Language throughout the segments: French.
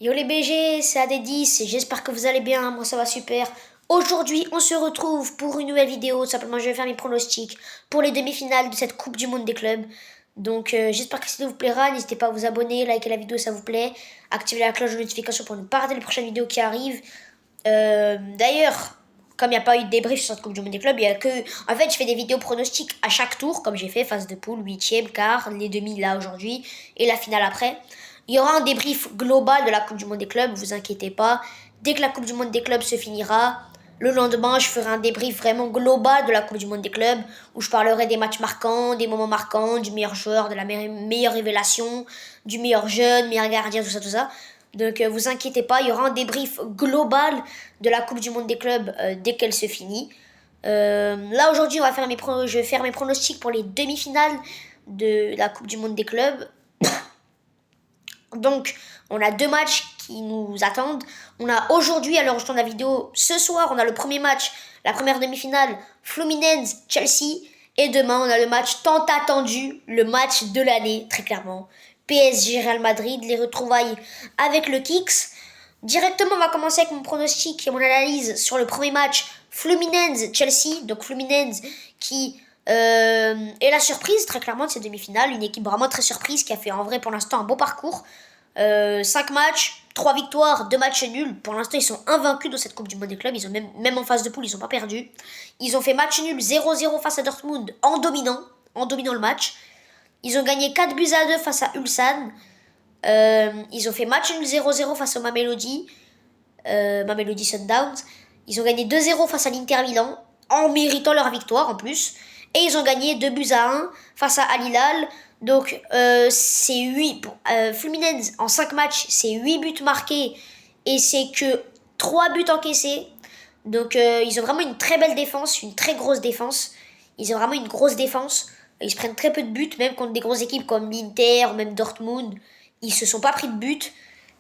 Yo les BG, c'est AD10, j'espère que vous allez bien, moi ça va super. Aujourd'hui, on se retrouve pour une nouvelle vidéo, tout simplement je vais faire mes pronostics pour les demi-finales de cette Coupe du Monde des clubs. Donc j'espère que ça vous plaira, n'hésitez pas à vous abonner, liker la vidéo si ça vous plaît, activer la cloche de notification pour ne pas rater les prochaines vidéos qui arrivent. D'ailleurs, comme il n'y a pas eu de débrief sur cette Coupe du Monde des clubs, il y a que... En fait, je fais des vidéos pronostics à chaque tour, comme j'ai fait, phase de poule, huitième, quart, les demi là aujourd'hui, et la finale après. Il y aura un débrief global de la Coupe du Monde des clubs, vous inquiétez pas. Dès que la Coupe du Monde des clubs se finira, le lendemain, je ferai un débrief vraiment global de la Coupe du Monde des clubs, où je parlerai des matchs marquants, des moments marquants, du meilleur joueur, de la meilleure révélation, du meilleur jeune, meilleur gardien, tout ça, tout ça. Donc vous inquiétez pas, il y aura un débrief global de la Coupe du Monde des clubs dès qu'elle se finit. Là aujourd'hui, je vais faire mes pronostics pour les demi-finales de la Coupe du Monde des clubs. Donc, on a deux matchs qui nous attendent. On a aujourd'hui, à l'heure où je tourne la vidéo, ce soir, on a le premier match, la première demi-finale, Fluminense-Chelsea. Et demain, on a le match tant attendu, le match de l'année, très clairement. PSG Real Madrid, les retrouvailles avec le Kicks. Directement, on va commencer avec mon pronostic et mon analyse sur le premier match, Fluminense-Chelsea. Donc, Fluminense qui est la surprise, très clairement, de cette demi-finale. Une équipe vraiment très surprise qui a fait en vrai pour l'instant un beau parcours. 5 matchs, 3 victoires, 2 matchs nuls. Pour l'instant, ils sont invaincus dans cette Coupe du Monde des clubs. Ils ont même en phase de poule, ils n'ont pas perdu. Ils ont fait match nul 0-0 face à Dortmund en dominant le match. Ils ont gagné 4 buts à 2 face à Ulsan. Ils ont fait match nul 0-0 face au Mamelodi Sundowns. Ils ont gagné 2-0 face à l'Inter Milan, en méritant leur victoire en plus. Et ils ont gagné 2 buts à 1 face à Al Hilal. Donc, c'est 8. Fluminense, en 5 matchs, c'est 8 buts marqués et c'est que 3 buts encaissés. Donc, ils ont vraiment une très belle défense, une très grosse défense. Ils ont vraiment une grosse défense. Ils se prennent très peu de buts, même contre des grosses équipes comme l'Inter ou même Dortmund. Ils se sont pas pris de buts.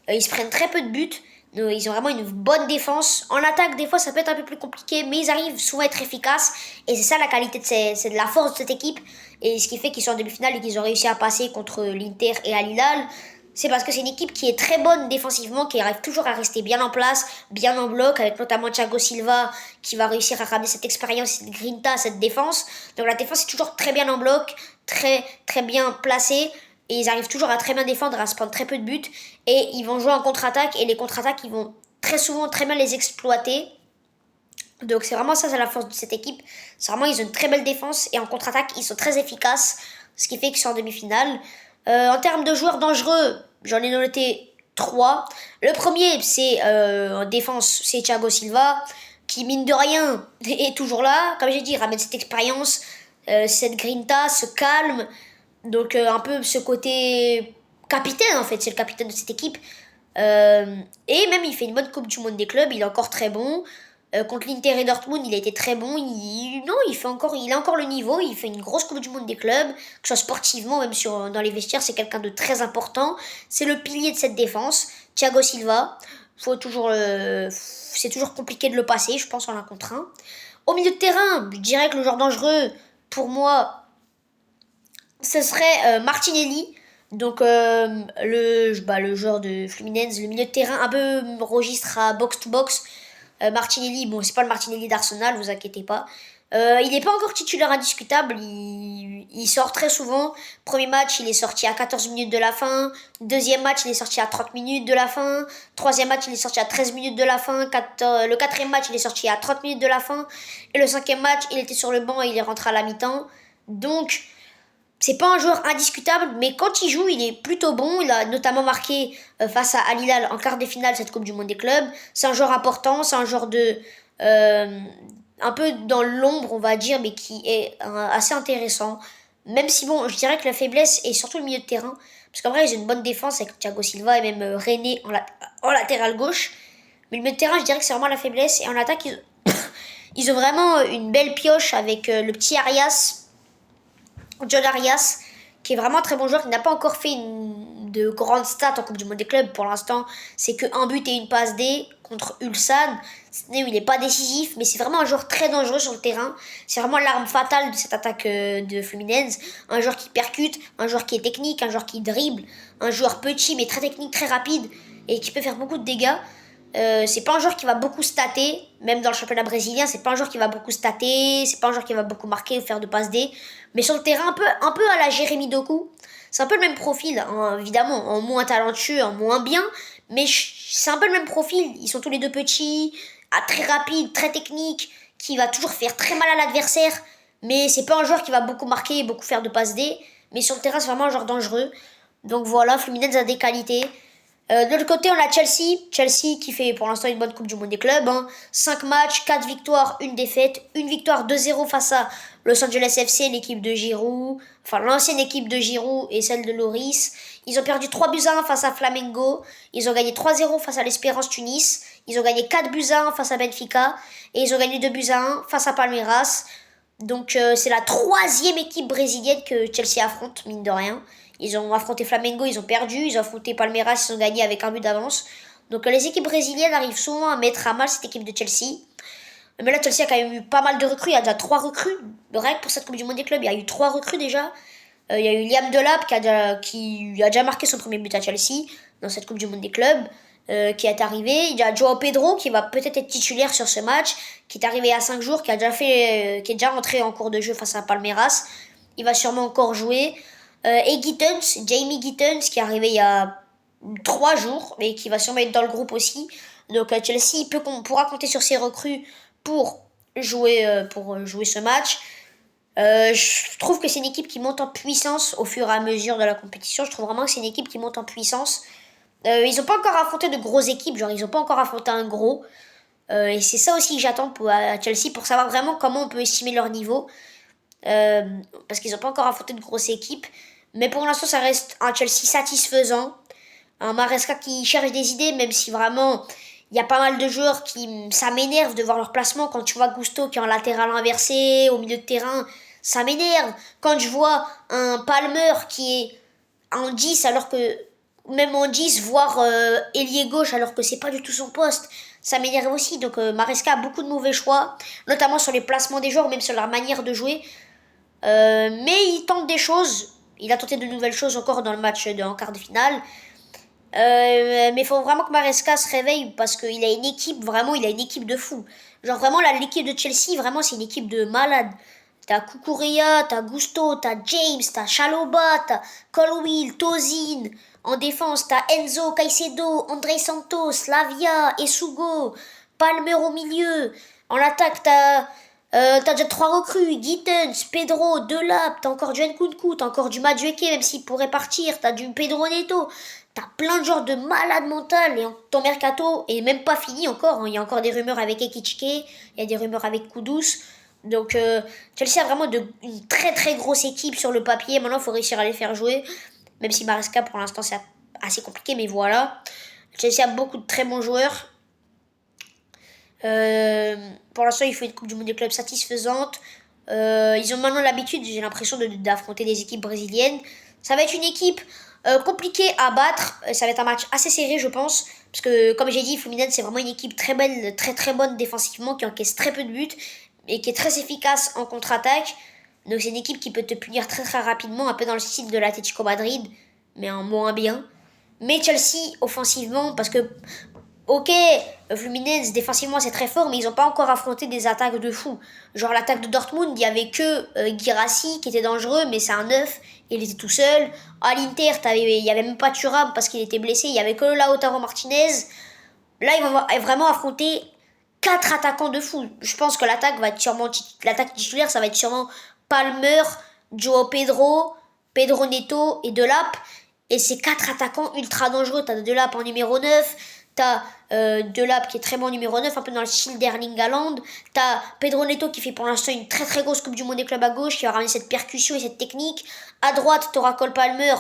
Ils se prennent très peu de buts. Ils ont vraiment une bonne défense. En attaque, des fois, ça peut être un peu plus compliqué, mais ils arrivent souvent à être efficaces. Et c'est ça la qualité c'est de la force de cette équipe. Et ce qui fait qu'ils sont en demi-finale et qu'ils ont réussi à passer contre l'Inter et Al Hilal, c'est parce que c'est une équipe qui est très bonne défensivement, qui arrive toujours à rester bien en place, bien en bloc, avec notamment Thiago Silva qui va réussir à ramener cette expérience, cette grinta, cette défense. Donc la défense est toujours très bien en bloc, très bien placée. Et ils arrivent toujours à très bien défendre, à se prendre très peu de buts. Et ils vont jouer en contre-attaque. Et les contre-attaques, ils vont très souvent très bien les exploiter. Donc c'est vraiment ça, c'est la force de cette équipe. C'est vraiment, ils ont une très belle défense. Et en contre-attaque, ils sont très efficaces. Ce qui fait qu'ils sont en demi-finale. En termes de joueurs dangereux, j'en ai noté 3. Le premier, c'est en défense, c'est Thiago Silva. Qui, mine de rien, est toujours là. Comme j'ai dit, il ramène cette expérience, cette grinta, ce calme. Donc un peu ce côté capitaine en fait, c'est le capitaine de cette équipe. Et même il fait une bonne Coupe du Monde des clubs, il est encore très bon. Contre l'Inter et Dortmund, il a été très bon. Non, il a encore le niveau. Il fait une grosse Coupe du Monde des clubs, que ce soit sportivement, même dans les vestiaires, c'est quelqu'un de très important. C'est le pilier de cette défense. Thiago Silva, c'est toujours compliqué de le passer, je pense, en 1 contre 1. Au milieu de terrain, je dirais que le joueur dangereux, pour moi, ce serait Martinelli, donc le joueur de Fluminense, le milieu de terrain un peu registre à box-to-box. Martinelli, bon, c'est pas le Martinelli d'Arsenal, vous inquiétez pas. Il n'est pas encore titulaire indiscutable, il sort très souvent. Premier match, il est sorti à 14 minutes de la fin. Deuxième match, il est sorti à 30 minutes de la fin. Troisième match, il est sorti à 13 minutes de la fin. Le quatrième match, il est sorti à 30 minutes de la fin. Et le cinquième match, il était sur le banc et il est rentré à la mi-temps. Donc, c'est pas un joueur indiscutable, mais quand il joue, il est plutôt bon. Il a notamment marqué face à Al Hilal en quart de finale cette Coupe du Monde des clubs. C'est un joueur important, c'est un joueur de un peu dans l'ombre, on va dire, mais qui est assez intéressant. Même si bon, je dirais que la faiblesse est surtout le milieu de terrain, parce qu'en vrai, ils ont une bonne défense avec Thiago Silva et même René en latéral gauche. Mais le milieu de terrain, je dirais que c'est vraiment la faiblesse. Et en attaque, ils ont vraiment une belle pioche avec le petit Arias. John Arias, qui est vraiment un très bon joueur, qui n'a pas encore fait de grandes stats en Coupe du Monde des clubs pour l'instant. C'est que un but et une passe D contre Ulsan. Il n'est pas décisif, mais c'est vraiment un joueur très dangereux sur le terrain. C'est vraiment l'arme fatale de cette attaque de Fluminense. Un joueur qui percute, un joueur qui est technique, un joueur qui dribble, un joueur petit mais très technique, très rapide. et qui peut faire beaucoup de dégâts. C'est pas un joueur qui va beaucoup stater, même dans le championnat brésilien, c'est pas un joueur qui va beaucoup stater, c'est pas un joueur qui va beaucoup marquer ou faire de passes D, mais sur le terrain un peu à la Jérémy Doku, c'est un peu le même profil, hein, évidemment, en moins talentueux, en moins bien, mais c'est un peu le même profil. Ils sont tous les deux petits, très rapides, très techniques, qui va toujours faire très mal à l'adversaire, mais c'est pas un joueur qui va beaucoup marquer et beaucoup faire de passes D, mais sur le terrain c'est vraiment un joueur dangereux. Donc voilà, Fluminense a des qualités. De l'autre côté, on a Chelsea. Chelsea qui fait pour l'instant une bonne Coupe du Monde des clubs. 5 matchs, 4 victoires, 1 défaite. Une victoire 2-0 face à Los Angeles FC, l'équipe de Giroud. Enfin, l'ancienne équipe de Giroud et celle de Loris. Ils ont perdu 3-1 face à Flamengo. Ils ont gagné 3-0 face à l'Espérance Tunis. Ils ont gagné 4-1 face à Benfica. Et ils ont gagné 2-1 face à Palmeiras. Donc c'est la 3e équipe brésilienne que Chelsea affronte, mine de rien. Ils ont affronté Flamengo, ils ont perdu. Ils ont affronté Palmeiras, ils ont gagné avec un but d'avance. Donc les équipes brésiliennes arrivent souvent à mettre à mal cette équipe de Chelsea. Mais là, Chelsea a quand même eu pas mal de recrues. Il y a déjà 3 recrues. Rien que pour cette Coupe du Monde des clubs, il y a eu 3 recrues déjà. Il y a eu Liam Delap qui a déjà marqué son premier but à Chelsea dans cette Coupe du Monde des clubs. Qui est arrivé. Il y a Joao Pedro qui va peut-être être titulaire sur ce match, qui est arrivé à 5 jours, qui est déjà rentré en cours de jeu face à Palmeiras. Il va sûrement encore jouer. Et Jamie Gittens, qui est arrivé il y a 3 jours, et qui va sûrement être dans le groupe aussi. Donc Chelsea pourra compter sur ses recrues pour jouer ce match. Je trouve que c'est une équipe qui monte en puissance au fur et à mesure de la compétition. Je trouve vraiment que c'est une équipe qui monte en puissance. Ils n'ont pas encore affronté de grosses équipes, genre ils n'ont pas encore affronté un gros. Et c'est ça aussi que j'attends à Chelsea pour savoir vraiment comment on peut estimer leur niveau. Parce qu'ils n'ont pas encore affronté de grosses équipes. Mais pour l'instant, ça reste un Chelsea satisfaisant. Un Maresca qui cherche des idées, même si vraiment il y a pas mal de joueurs ça m'énerve de voir leur placement. Quand tu vois Gusto qui est en latéral inversé, au milieu de terrain, ça m'énerve. Quand je vois un Palmer qui est en 10 alors que même en 10, voire ailier gauche alors que c'est pas du tout son poste, ça m'énerve aussi. Donc Maresca a beaucoup de mauvais choix, notamment sur les placements des joueurs, même sur leur manière de jouer. Mais il tente des choses. Il a tenté de nouvelles choses encore dans le match en quart de finale. Mais il faut vraiment que Maresca se réveille parce qu'il a une équipe, vraiment, il a une équipe de fou. Genre vraiment, l'équipe de Chelsea, vraiment, c'est une équipe de malades. T'as Cucurella, t'as Gusto, t'as James, t'as Chalobah, t'as Colwill, Tozin. En défense, t'as Enzo, Caicedo, André Santos, Lavia, Esugo, Palmer au milieu. En attaque, t'as déjà 3 recrues, Gittens, Pedro, Delap, t'as encore du Nkunku, t'as encore du Madueke, même s'il pourrait partir, t'as du Pedro Neto. T'as plein de genres de malades mentales et ton mercato est même pas fini encore. Il y a encore des rumeurs avec Ekitike, il y a des rumeurs avec Kudus. Donc Chelsea a vraiment une très très grosse équipe sur le papier. Maintenant, il faut réussir à les faire jouer. Même si Maresca, pour l'instant, c'est assez compliqué, mais voilà. Chelsea a beaucoup de très bons joueurs. Pour l'instant, il faut une Coupe du Monde des clubs satisfaisante. Ils ont maintenant l'habitude, j'ai l'impression, d'affronter des équipes brésiliennes. Ça va être une équipe compliquée à battre. Ça va être un match assez serré, je pense. Parce que, comme j'ai dit, Fluminense, c'est vraiment une équipe très belle, très très bonne défensivement, qui encaisse très peu de buts et qui est très efficace en contre-attaque. Donc c'est une équipe qui peut te punir très très rapidement, un peu dans le style de l'Atlético Madrid, mais en moins bien. Mais Chelsea, offensivement, parce que, ok, Fluminense, défensivement c'est très fort, mais ils n'ont pas encore affronté des attaques de fou. Genre l'attaque de Dortmund, il n'y avait que Guirassy qui était dangereux, mais c'est un 9, il était tout seul. À l'Inter, il n'y avait même pas Thuram parce qu'il était blessé, il n'y avait que Lautaro Martinez. Là, ils vont vraiment affronter 4 attaquants de fou. Je pense que l'attaque titulaire, ça va être sûrement Palmer, Joao Pedro, Pedro Neto et Delap. Et ces 4 attaquants ultra dangereux. T'as Delap en numéro 9, t'as Delap qui est très bon numéro 9, un peu dans le style d'Erling Haaland. T'as Pedro Neto qui fait pour l'instant une très très grosse Coupe du Monde des clubs à gauche, qui va ramener cette percussion et cette technique. À droite, t'auras Cole Palmer,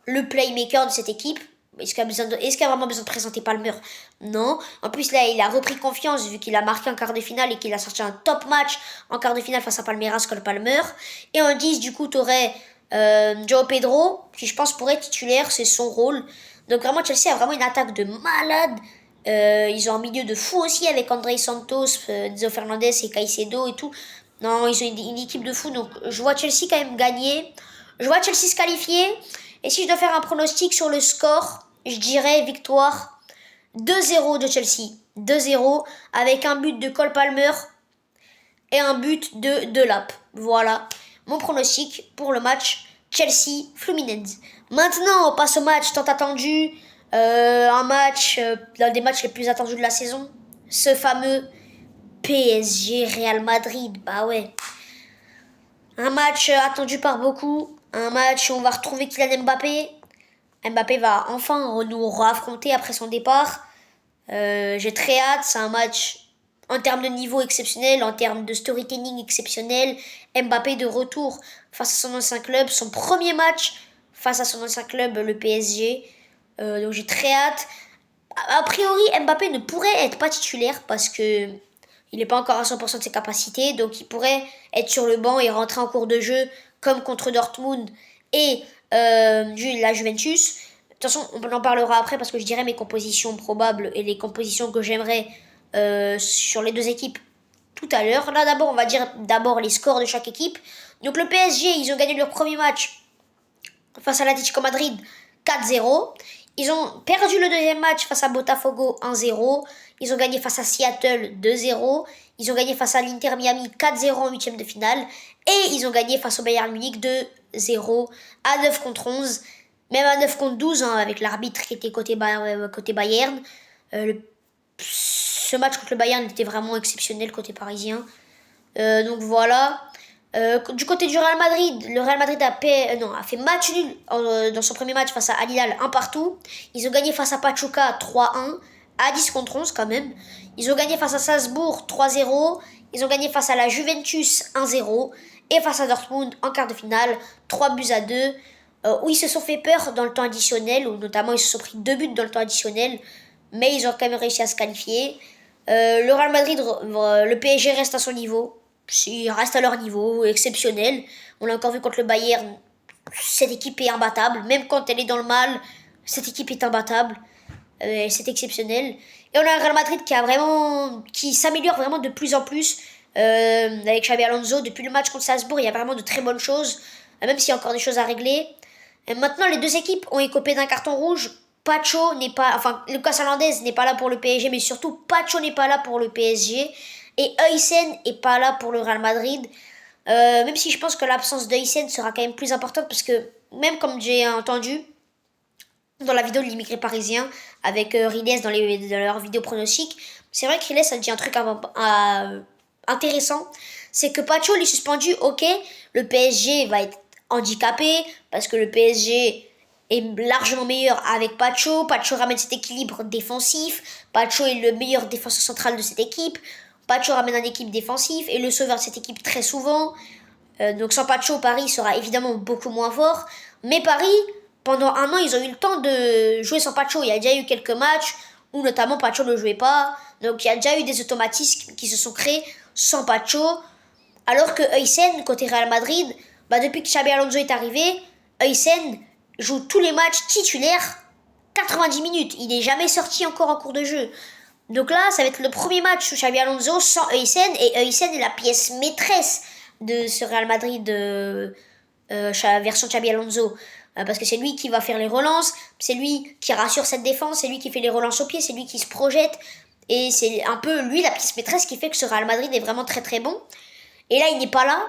le playmaker de cette équipe. Est-ce qu'il a vraiment besoin de présenter Palmer? Non. En plus, là, il a repris confiance vu qu'il a marqué en quart de finale et qu'il a sorti un top match en quart de finale face à Palmeiras, Cole Palmer. Et en 10, du coup, t'aurais Joao Pedro, qui je pense pourrait être titulaire, c'est son rôle. Donc vraiment, Chelsea a vraiment une attaque de malade. Ils ont un milieu de fou aussi avec André Santos, Enzo Fernandez et Caicedo et tout. Non, ils ont une équipe de fou. Donc je vois Chelsea quand même gagner. Je vois Chelsea se qualifier. Et si je dois faire un pronostic sur le score, je dirais victoire 2-0 de Chelsea. 2-0 avec un but de Cole Palmer et un but de Delap. Voilà mon pronostic pour le match Chelsea-Fluminense. Maintenant, on passe au match tant attendu. Un match, l'un des matchs les plus attendus de la saison. Ce fameux PSG-Real Madrid. Bah ouais. Un match attendu par beaucoup. Un match où on va retrouver Kylian Mbappé. Mbappé va enfin nous affronter après son départ. J'ai très hâte. C'est un match en termes de niveau exceptionnel, en termes de storytelling exceptionnel. Mbappé de retour face à son ancien club. Son premier match face à son ancien club, le PSG. Donc j'ai très hâte. A priori, Mbappé ne pourrait être pas titulaire parce que il n'est pas encore à 100% de ses capacités. Donc il pourrait être sur le banc et rentrer en cours de jeu comme contre Dortmund et la Juventus. De toute façon, on en parlera après parce que je dirais mes compositions probables et les compositions que j'aimerais sur les deux équipes tout à l'heure. Là, d'abord, on va dire d'abord les scores de chaque équipe. Donc le PSG, ils ont gagné leur premier match face à l'Atlético Madrid 4-0. Ils ont perdu le deuxième match face à Botafogo 1-0. Ils ont gagné face à Seattle 2-0. Ils ont gagné face à l'Inter Miami 4-0 en huitième de finale. Et ils ont gagné face au Bayern Munich 2-0 à 9 contre 11. Même à 9 contre 12 hein, avec l'arbitre qui était côté Bayern. Ce match contre le Bayern était vraiment exceptionnel côté parisien. Donc voilà. Du côté du Real Madrid, le Real Madrid a fait match nul dans son premier match face à Al Hilal 1 partout. Ils ont gagné face à Pachuca 3-1 à 10 contre 11 quand même. Ils ont gagné face à Salzbourg 3-0. Ils ont gagné face à la Juventus 1-0 et face à Dortmund en quart de finale 3-2 où ils se sont fait peur dans le temps additionnel, où notamment ils se sont pris 2 buts dans le temps additionnel, mais ils ont quand même réussi à se qualifier. Le Real Madrid, le PSG reste à son niveau. Ils restent à leur niveau, exceptionnel. On l'a encore vu contre le Bayern. Cette équipe est imbattable. Même quand elle est dans le mal, cette équipe est imbattable. C'est exceptionnel. Et on a un Real Madrid qui s'améliore vraiment de plus en plus. Avec Xabi Alonso, depuis le match contre Salzbourg, il y a vraiment de très bonnes choses. Même s'il y a encore des choses à régler. Et maintenant, les deux équipes ont écopé d'un carton rouge. Lucas Hernandez n'est pas là pour le PSG, mais surtout Pacho n'est pas là pour le PSG. Et Huysen est pas là pour le Real Madrid. Même si je pense que l'absence d'Huysen sera quand même plus importante parce que, même comme j'ai entendu dans la vidéo de l'immigré parisien avec Riles dans leur vidéo pronostic, c'est vrai que Riles a dit un truc intéressant. C'est que Pacho est suspendu, ok, le PSG va être handicapé parce que le PSG est largement meilleur avec Pacho. Pacho ramène cet équilibre défensif. Pacho est le meilleur défenseur central de cette équipe. Pacho ramène un équipe défensif et le sauveur de cette équipe très souvent. Donc sans Pacho, Paris sera évidemment beaucoup moins fort. Mais Paris, pendant un an, ils ont eu le temps de jouer sans Pacho. Il y a déjà eu quelques matchs où notamment Pacho ne jouait pas. Donc il y a déjà eu des automatismes qui se sont créés sans Pacho. Alors que Huysen, côté Real Madrid, depuis que Xabi Alonso est arrivé, Huysen joue tous les matchs titulaires 90 minutes. Il n'est jamais sorti encore en cours de jeu. Donc là, ça va être le premier match sous Xabi Alonso sans Huysen. Et Huysen est la pièce maîtresse de ce Real Madrid version Xabi Alonso. Parce que c'est lui qui va faire les relances, c'est lui qui rassure cette défense, c'est lui qui fait les relances au pied, c'est lui qui se projette. Et c'est un peu lui la pièce maîtresse qui fait que ce Real Madrid est vraiment très très bon. Et là, il n'est pas là.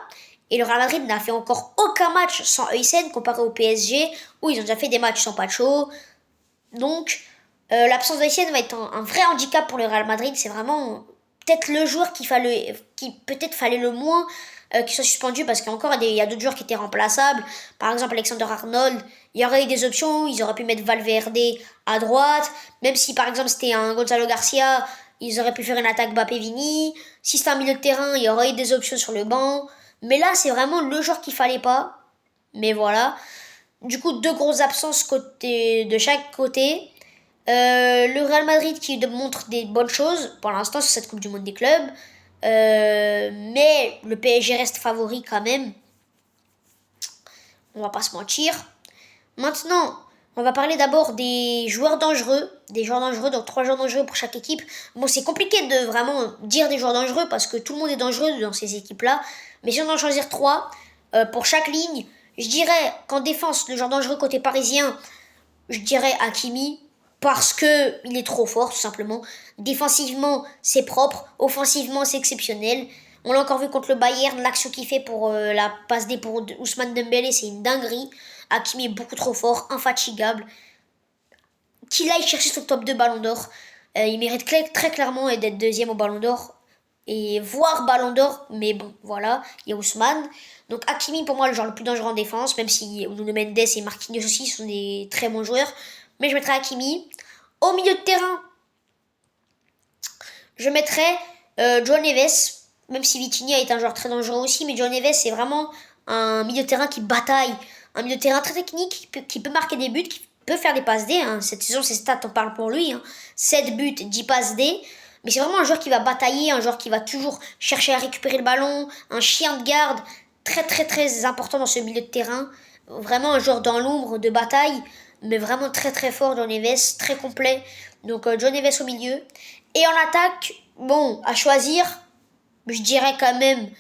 Et le Real Madrid n'a fait encore aucun match sans Huysen comparé au PSG, où ils ont déjà fait des matchs sans Pacho. Donc, l'absence d'Huysen va être un vrai handicap pour le Real Madrid. C'est vraiment peut-être le joueur qui peut-être fallait le moins qu'il soit suspendu, parce qu'encore il y a d'autres joueurs qui étaient remplaçables. Par exemple, Alexander Arnold, il y aurait eu des options. Ils auraient pu mettre Valverde à droite. Même si, par exemple, c'était un Gonzalo Garcia, ils auraient pu faire une attaque Mbappé-Vini. Si c'était un milieu de terrain, il y aurait eu des options sur le banc. Mais là, c'est vraiment le joueur qu'il fallait pas. Mais voilà. Du coup, 2 grosses absences de chaque côté. Le Real Madrid qui montre des bonnes choses pour l'instant sur cette Coupe du Monde des clubs. Mais le PSG reste favori quand même. On va pas se mentir. Maintenant, on va parler d'abord des joueurs dangereux. Donc 3 joueurs dangereux pour chaque équipe. Bon, c'est compliqué de vraiment dire des joueurs dangereux parce que tout le monde est dangereux dans ces équipes-là. Mais si on doit en choisir 3 pour chaque ligne, je dirais qu'en défense, le joueur dangereux côté parisien, je dirais Hakimi. parce que il est trop fort, tout simplement. Défensivement, c'est propre. Offensivement, c'est exceptionnel. On l'a encore vu contre le Bayern, l'action qu'il fait pour la passe D pour Ousmane Dembélé, c'est une dinguerie. Hakimi est beaucoup trop fort, infatigable. Qu'il aille chercher son top 2 Ballon d'Or. Il mérite très clairement d'être deuxième au Ballon d'Or. Et voire Ballon d'Or, mais bon, voilà, il y a Ousmane. Donc Hakimi, pour moi, le joueur le plus dangereux en défense, même si Nuno Mendes et Marquinhos aussi sont des très bons joueurs. Mais je mettrai Hakimi. Au milieu de terrain, je mettrais João Neves, même si Vitinha est un joueur très dangereux aussi, mais João Neves, c'est vraiment un milieu de terrain qui bataille, un milieu de terrain très technique, qui peut marquer des buts, qui peut faire des passes D. Hein. Cette saison, ses stats en parlent pour lui. Hein. 7 buts, 10 passes D. Mais c'est vraiment un joueur qui va batailler, un joueur qui va toujours chercher à récupérer le ballon, un chien de garde très important dans ce milieu de terrain. Vraiment un joueur dans l'ombre de bataille, mais vraiment très fort, João Neves, très complet. Donc João Neves au milieu. Et en attaque, bon, à choisir, je dirais quand même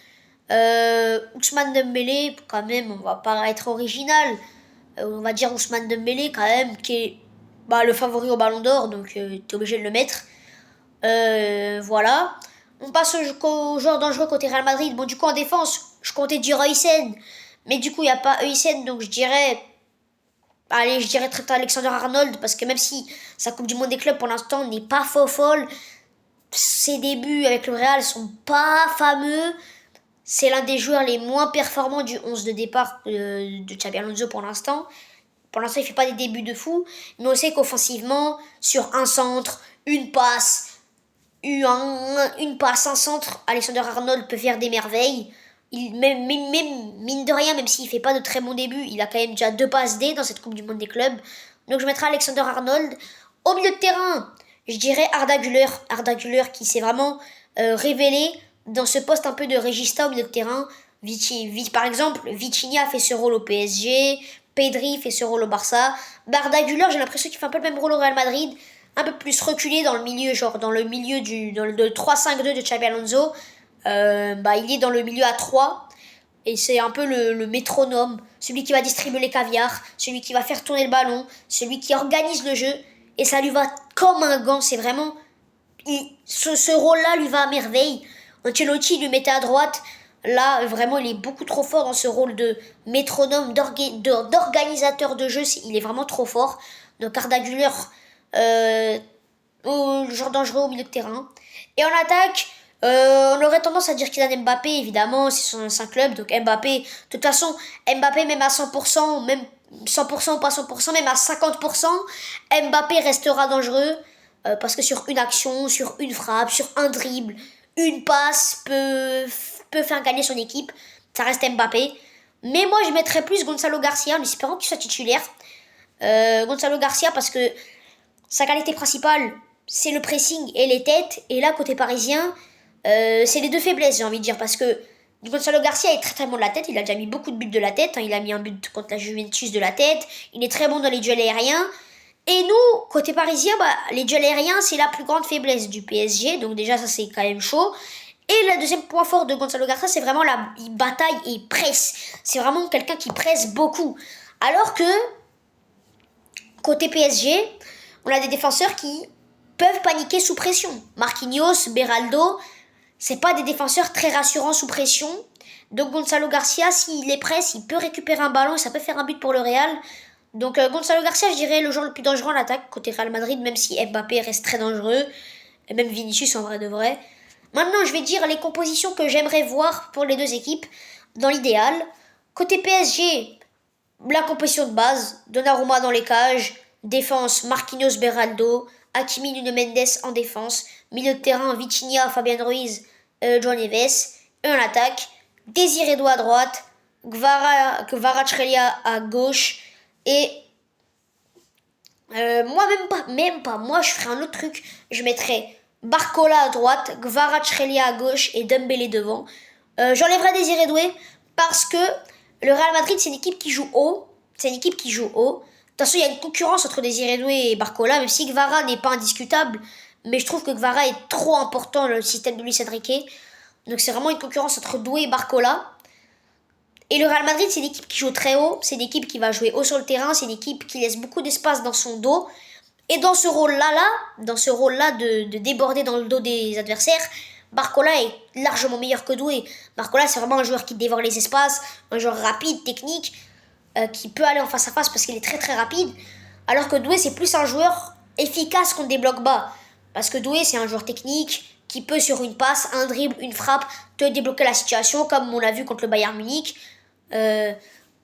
Ousmane Dembélé, quand même, on va pas être original. On va dire Ousmane Dembélé quand même, qui est le favori au Ballon d'Or, donc t'es obligé de le mettre. Voilà. On passe au joueur dangereux côté Real Madrid. Bon, du coup, en défense, je comptais dire Huysen. Mais du coup, il n'y a pas Huysen, donc je dirais... Allez, je dirais Trent Alexander-Arnold, parce que même si sa Coupe du Monde des clubs, pour l'instant, n'est pas folle, ses débuts avec le Real sont pas fameux. C'est l'un des joueurs les moins performants du 11 de départ de Xabi Alonso pour l'instant. Pour l'instant, il fait pas des débuts de fou, mais on sait qu'offensivement, sur un centre, une passe, un centre, Alexander Arnold peut faire des merveilles. Même mine de rien, même s'il fait pas de très bons débuts, il a quand même déjà 2 passes D dans cette Coupe du Monde des clubs. Donc je mettrai Alexander Arnold. Au milieu de terrain, je dirais Arda Güler. Arda Güler qui s'est vraiment révélé dans ce poste un peu de régista au milieu de terrain. Par exemple, Vitinha fait ce rôle au PSG, Pedri fait ce rôle au Barça. Arda Güler, j'ai l'impression qu'il fait un peu le même rôle au Real Madrid, un peu plus reculé dans le milieu, genre dans le 3-5-2 de Xabi Alonso. Il est dans le milieu à 3 et c'est un peu le métronome, celui qui va distribuer les caviars, celui qui va faire tourner le ballon, celui qui organise le jeu, et ça lui va comme un gant. C'est vraiment ce rôle-là lui va à merveille. Ancelotti lui mettait à droite. Là, vraiment, il est beaucoup trop fort dans ce rôle de métronome, d'organisateur de jeu. Il est vraiment trop fort. Donc Arda Güler, genre dangereux au milieu de terrain. Et en attaque, on aurait tendance à dire Kylian Mbappé, évidemment, c'est son ancien club. Donc Mbappé, de toute façon, Mbappé même à 100%, même 100% ou pas 100%, même à 50%, Mbappé restera dangereux. Parce que sur une action, sur une frappe, sur un dribble, une passe peut faire gagner son équipe. Ça reste Mbappé. Mais moi, je mettrais plus Gonzalo Garcia en espérant qu'il soit titulaire. Gonzalo Garcia, parce que sa qualité principale, c'est le pressing et les têtes. Et là, côté parisien, c'est les deux faiblesses, j'ai envie de dire. Parce que Gonzalo Garcia est très bon de la tête. Il a déjà mis beaucoup de buts de la tête. Hein. Il a mis un but contre la Juventus de la tête. Il est très bon dans les duels aériens. Et nous, côté parisien, les duels aériens, c'est la plus grande faiblesse du PSG. Donc déjà, ça, c'est quand même chaud. Et le deuxième point fort de Gonzalo Garcia, c'est vraiment il bataille et il presse. C'est vraiment quelqu'un qui presse beaucoup. Alors que, côté PSG, on a des défenseurs qui peuvent paniquer sous pression. Marquinhos, Beraldo, c'est pas des défenseurs très rassurants sous pression. Donc Gonzalo Garcia, s'il les presse, il peut récupérer un ballon et ça peut faire un but pour le Real. Donc Gonzalo Garcia, je dirais le joueur le plus dangereux en attaque côté Real Madrid, même si Mbappé reste très dangereux. Et même Vinicius en vrai de vrai. Maintenant, je vais dire les compositions que j'aimerais voir pour les deux équipes dans l'idéal. Côté PSG, la composition de base, Donnarumma dans les cages, défense Marquinhos, Beraldo, Hakimi, Nuno Mendes en défense, milieu de terrain Vitinha, Fabian Ruiz, João Neves, et en attaque, Désiré Doué à droite, Kvaratskhelia à gauche, et moi même pas, moi je ferais un autre truc, je mettrais Barcola à droite, Kvaratskhelia à gauche et Dembélé devant. J'enlèverai Désiré Doué parce que le Real Madrid c'est une équipe qui joue haut. De toute façon, il y a une concurrence entre Désiré Doué et Barcola, même si Kvara n'est pas indiscutable. Mais je trouve que Kvara est trop important dans le système de Luis Enrique. Donc c'est vraiment une concurrence entre Doué et Barcola. Et le Real Madrid, c'est une équipe qui joue très haut. C'est une équipe qui va jouer haut sur le terrain. C'est une équipe qui laisse beaucoup d'espace dans son dos. Et dans ce rôle-là de déborder dans le dos des adversaires, Barcola est largement meilleur que Doué. Barcola, c'est vraiment un joueur qui dévore les espaces, un joueur rapide, technique, qui peut aller en face à face parce qu'il est très très rapide. Alors que Doué, c'est plus un joueur efficace contre des blocs bas. Parce que Doué, c'est un joueur technique qui peut, sur une passe, un dribble, une frappe, te débloquer la situation, comme on l'a vu contre le Bayern Munich. Mais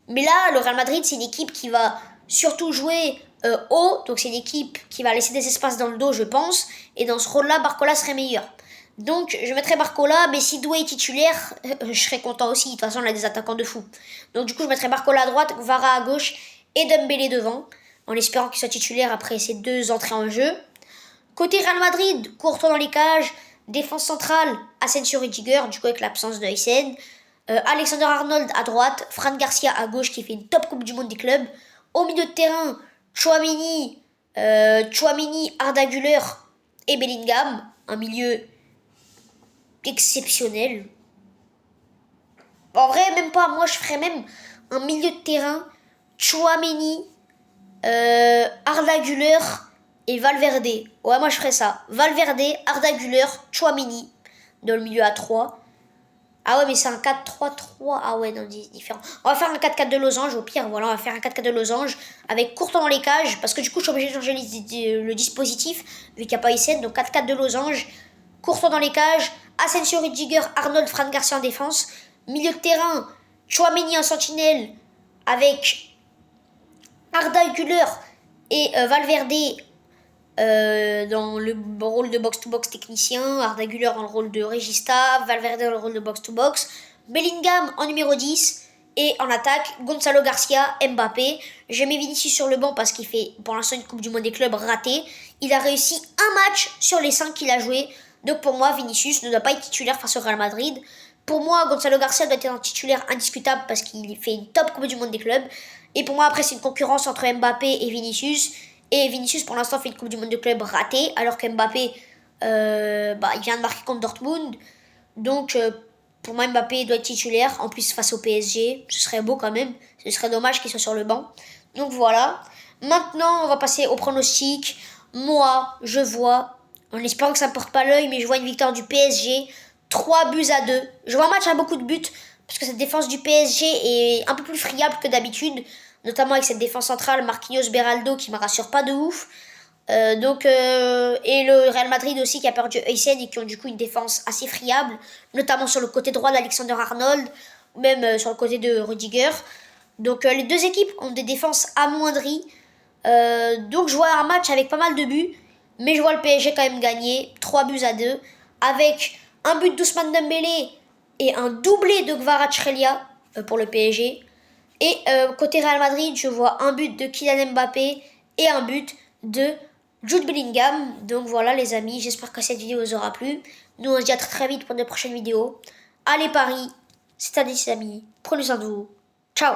là, le Real Madrid, c'est une équipe qui va surtout jouer haut. Donc, c'est une équipe qui va laisser des espaces dans le dos, je pense. Et dans ce rôle-là, Barcola serait meilleur. Donc, je mettrais Barcola, mais si Doué est titulaire, je serais content aussi. De toute façon, on a des attaquants de fou. Donc, du coup, je mettrais Barcola à droite, Vara à gauche et Dembélé devant, en espérant qu'il soit titulaire après ces 2 entrées en jeu. Côté Real Madrid, Courtois dans les cages, défense centrale, Asensio Rudiger, du coup avec l'absence de Hysén. Alexander Arnold à droite, Fran Garcia à gauche qui fait une top Coupe du Monde des clubs. Au milieu de terrain, Tchouaméni, Arda Güler et Bellingham. Un milieu exceptionnel. En vrai, même pas. Moi, je ferais même un milieu de terrain, Tchouaméni, Arda Güler et Valverde. Ouais, moi, je ferais ça. Valverde, Arda Güler, Tchouaméni dans le milieu à 3. Ah ouais, mais c'est un 4-3-3. Ah ouais, non, différent. On va faire un 4-4 de losange, au pire, voilà, on va faire un 4-4 de losange avec Courtois dans les cages, parce que du coup, je suis obligé de changer le dispositif, vu qu'il n'y a pas Hysén, donc 4-4 de losange, Courtois dans les cages, Asensio Rudiger, Arnold, Fran Garcia en défense, milieu de terrain, Tchouaméni en sentinelle, avec Arda Güler et Valverde dans le rôle de box-to-box technicien, Arda Güler dans le rôle de régista, Valverde dans le rôle de box-to-box, Bellingham en numéro 10, et en attaque, Gonzalo Garcia, Mbappé. J'ai mis Vinicius sur le banc parce qu'il fait pour l'instant une Coupe du Monde des clubs ratée. Il a réussi un match sur les 5 qu'il a joué. Donc pour moi, Vinicius ne doit pas être titulaire face au Real Madrid. Pour moi, Gonzalo Garcia doit être un titulaire indiscutable parce qu'il fait une top Coupe du Monde des clubs. Et pour moi, après, c'est une concurrence entre Mbappé et Vinicius. Et Vinicius, pour l'instant, fait une Coupe du Monde de club ratée, alors que Mbappé, il vient de marquer contre Dortmund. Donc, pour moi, Mbappé doit être titulaire. En plus, face au PSG, ce serait beau quand même. Ce serait dommage qu'il soit sur le banc. Donc voilà. Maintenant, on va passer au pronostic. Moi, je vois, en espérant que ça ne porte pas l'œil, mais je vois une victoire du PSG. 3-2. Je vois un match à beaucoup de buts, parce que cette défense du PSG est un peu plus friable que d'habitude, notamment avec cette défense centrale Marquinhos Beraldo qui me rassure pas de ouf. Et le Real Madrid aussi qui a perdu Hysén et qui ont du coup une défense assez friable, notamment sur le côté droit d'Alexander Arnold, ou même sur le côté de Rudiger. Donc les deux équipes ont des défenses amoindries. Donc je vois un match avec pas mal de buts, mais je vois le PSG quand même gagner 3-2 avec un but d'Ousmane Dembélé et un doublé de Kvaratskhelia pour le PSG. Et côté Real Madrid, je vois un but de Kylian Mbappé et un but de Jude Bellingham. Donc voilà les amis, j'espère que cette vidéo vous aura plu. Nous on se dit à très très vite pour de prochaines vidéos. Allez Paris, c'est à les amis, prenez soin de vous. Ciao.